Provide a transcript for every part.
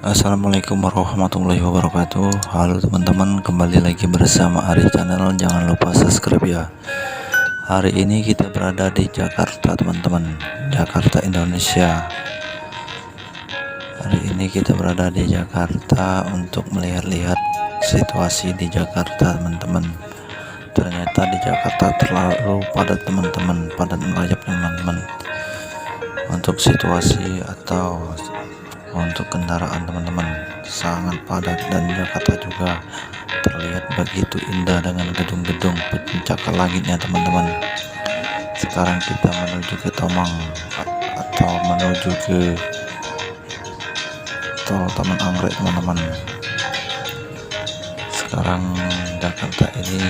Assalamualaikum warahmatullahi wabarakatuh. Halo teman-teman, kembali lagi bersama Ari Channel. Jangan lupa subscribe ya. Hari ini kita berada di Jakarta teman-teman, Jakarta Indonesia. Hari ini kita berada di Jakarta untuk melihat-lihat situasi di Jakarta teman-teman. Ternyata di Jakarta terlalu padat teman-teman, padat merayap teman-teman. Untuk situasi atau untuk kendaraan teman-teman sangat padat, dan Jakarta juga terlihat begitu indah dengan gedung-gedung pencakar langitnya teman-teman. Sekarang kita menuju ke Tomang atau menuju ke tol Taman Anggrek teman-teman. Sekarang Jakarta ini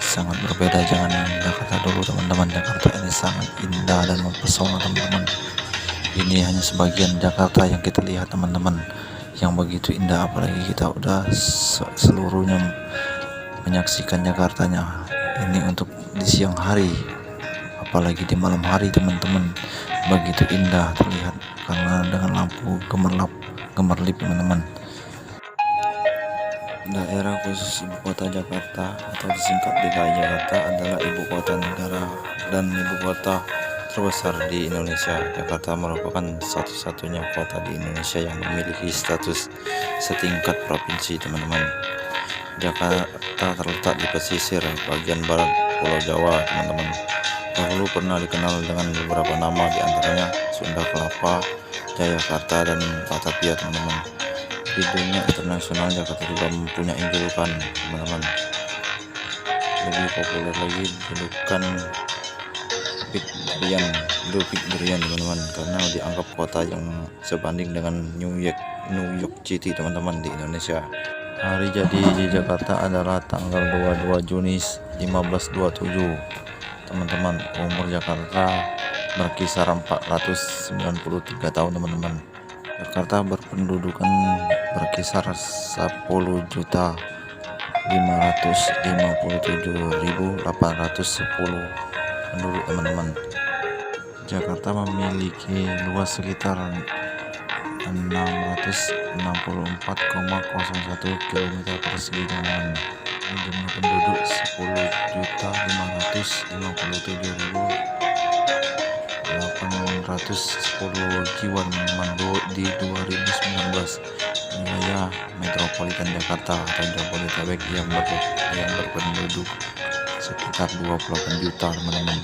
sangat berbeda, jangan Jakarta dulu teman-teman. Jakarta ini sangat indah dan mempesona teman-teman. Ini hanya sebagian Jakarta yang kita lihat teman-teman, yang begitu indah, apalagi kita udah seluruhnya menyaksikan Jakartanya. Ini untuk di siang hari, apalagi di malam hari teman-teman, begitu indah terlihat karena dengan lampu gemerlap teman-teman. Daerah khusus ibu kota Jakarta atau disingkat DKI Jakarta adalah ibu kota negara dan ibu kota terbesar di Indonesia. Jakarta merupakan satu-satunya kota di Indonesia yang memiliki status setingkat provinsi teman-teman. Jakarta terletak di pesisir bagian barat Pulau Jawa teman-teman. Dahulu pernah dikenal dengan beberapa nama, diantaranya Sunda Kelapa, Jayakarta, dan Batavia teman-teman. Di dunia internasional Jakarta juga mempunyai julukan teman-teman. Lebih populer lagi julukan Big Durian teman-teman, karena dianggap kota yang sebanding dengan New York City teman-teman di Indonesia. Hari jadi di Jakarta adalah tanggal 22 Juni 1527 teman-teman. Umur Jakarta berkisar 493 tahun teman-teman. Jakarta berpendudukan berkisar 10.557.810 penduduk teman-teman. Jakarta memiliki luas sekitar 664,01 km persegi teman-teman. Jumlah penduduk 10.557.810 jiwa teman-teman di 2019. Wilayah metropolitan Jakarta atau Jabodetabek yang berpenduduk sekitar 28 juta teman-teman,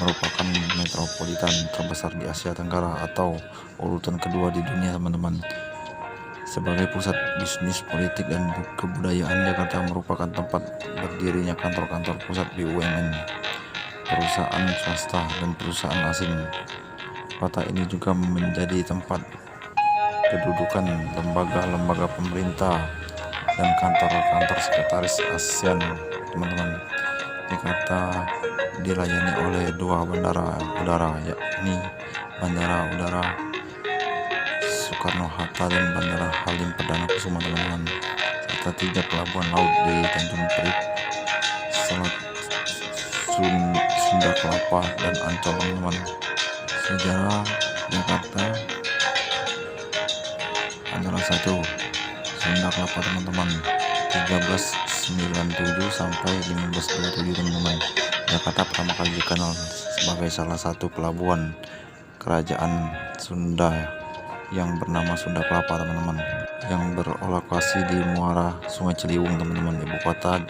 merupakan metropolitan terbesar di Asia Tenggara atau urutan kedua di dunia teman-teman. Sebagai pusat bisnis, politik, dan kebudayaan, Jakarta merupakan tempat berdirinya kantor-kantor pusat BUMN, perusahaan swasta, dan perusahaan asing. Kota ini juga menjadi tempat kedudukan lembaga-lembaga pemerintah dan kantor-kantor sekretaris ASEAN teman-teman. Jakarta dilayani oleh dua bandara udara, yakni Bandara Udara Soekarno-Hatta dan Bandara Halim Perdana Kusuma teman-teman, serta 3 pelabuhan laut di Tanjung Priok, Selat Sunda Kelapa, dan Ancol teman-teman. Sejarah Jakarta adalah 1. Sunda Kelapa teman-teman, 1397 sampai 1527 teman-teman. Jakarta pertama kali dikenal sebagai salah satu pelabuhan kerajaan Sunda yang bernama Sunda Kelapa teman-teman, yang berlokasi di muara Sungai Ciliwung teman-teman. Ibu kota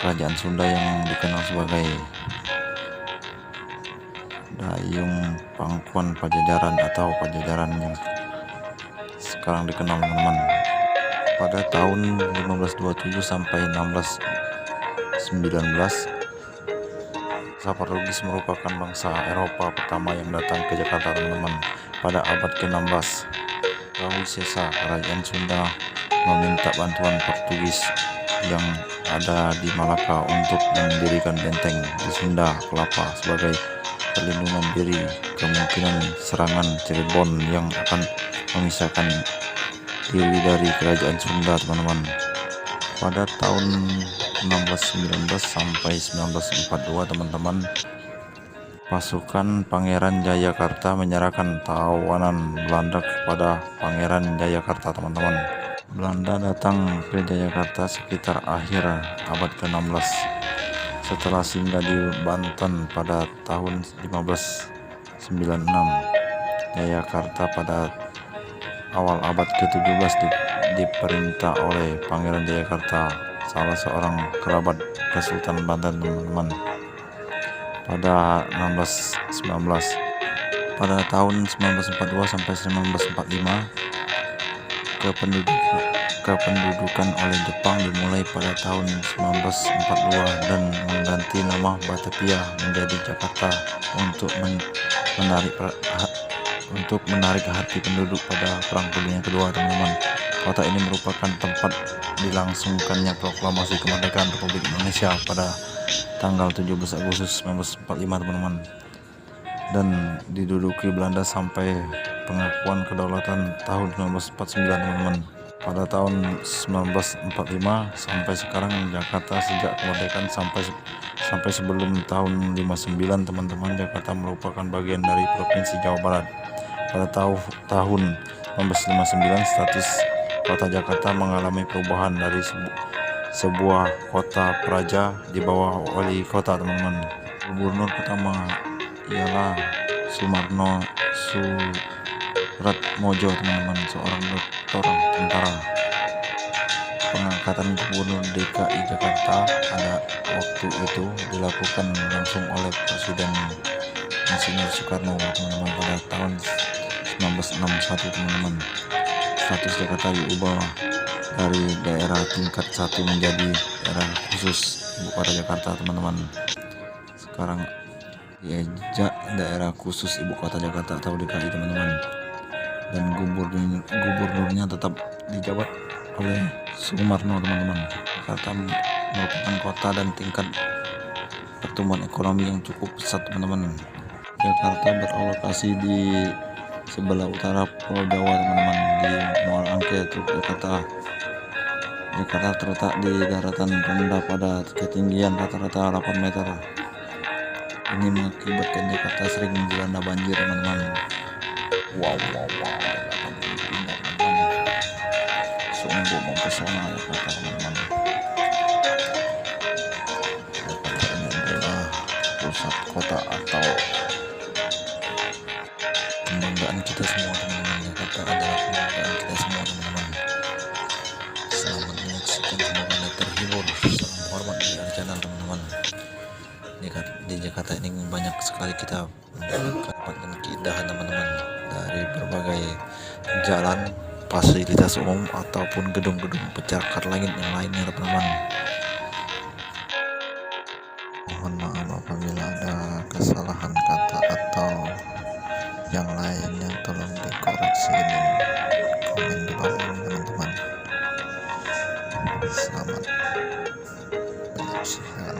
kerajaan Sunda yang dikenal sebagai Dayung Pangkuan Pajajaran atau Pajajaran yang sekarang dikenal teman-teman. Pada tahun 1527 sampai 1619, Saparugis merupakan bangsa Eropa pertama yang datang ke Jakarta teman-teman. Pada abad ke-16, Rawi Sesa, kerajaan Sunda, meminta bantuan Portugis yang ada di Malaka untuk mendirikan benteng di Sunda Kelapa sebagai perlindungan diri kemungkinan serangan Cirebon yang akan memisahkan diri dari kerajaan Sunda teman-teman. Pada tahun 1619 sampai 1942 teman-teman, Pasukan Pangeran Jayakarta menyerahkan tawanan Belanda kepada Pangeran Jayakarta, teman-teman. Belanda datang ke Jayakarta sekitar akhir abad ke-16 setelah singgah di Banten pada tahun 1596. Jayakarta pada awal abad ke-17 diperintah oleh Pangeran Jayakarta, salah seorang kerabat Kesultanan Banten, teman-teman. Pada 1619, pada tahun 1942 sampai 1945, kependudukan oleh Jepang dimulai pada tahun 1942 dan mengganti nama Batavia menjadi Jakarta untuk menarik hati penduduk pada Perang Dunia Kedua, teman-teman. Kota ini merupakan tempat dilangsungkannya proklamasi kemerdekaan Republik Indonesia pada tanggal 17 Agustus 1945, teman-teman, dan diduduki Belanda sampai pengakuan kedaulatan tahun 1949, teman-teman. Pada tahun 1945 sampai sekarang, Jakarta sejak kemerdekaan sampai sebelum tahun 59, teman-teman, Jakarta merupakan bagian dari Provinsi Jawa Barat. Pada tahun 1959, status kota Jakarta mengalami perubahan dari sebuah kota praja di bawah wali kota, teman-teman. Gubernur pertama ialah Sumarno Suratmojo, teman-teman, seorang doktor tentara. Pengangkatan Gubernur DKI Jakarta pada waktu itu dilakukan langsung oleh Presiden Insinyur Soekarno, teman-teman, pada tahun 1961, teman-teman. Status Jakarta diubah dari daerah tingkat 1 menjadi daerah khusus ibu kota Jakarta, teman-teman. Sekarang diajak daerah khusus ibu kota Jakarta atau DKI, teman-teman, dan gubernurnya tetap dijabat oleh Sumarno, teman-teman. Jakarta merupakan kota dan tingkat pertumbuhan ekonomi yang cukup pesat, teman-teman. Jakarta beralokasi di sebelah utara Pulau Jawa, teman-teman, di Muara Angke, Jakarta. Jakarta terletak di daratan rendah pada ketinggian rata-rata 8 meter. Ini mengakibatkan Jakarta sering dilanda banjir, teman-teman. Wow, Jakarta begitu indah, teman-teman. Sungguh mempesona Jakarta, teman-teman. Jakarta ini adalah pusat kota atau kebanggaan kita semua, teman-teman. Jakarta adalah kebanggaan kita semua, teman-teman. Selamat menyaksikan, semoga Anda terhibur. Salam hormat di channel, teman-teman. Di Jakarta ini banyak sekali kita mendapatkan keindahan, teman-teman, dari berbagai jalan, fasilitas umum ataupun gedung-gedung pencakar langit yang lainnya, teman-teman. Mohon maaf apabila ada kesalahan kata atau yang lainnya, tolong dikoreksi dan komen di bawah ini, teman-teman. Selamat menyaksikan.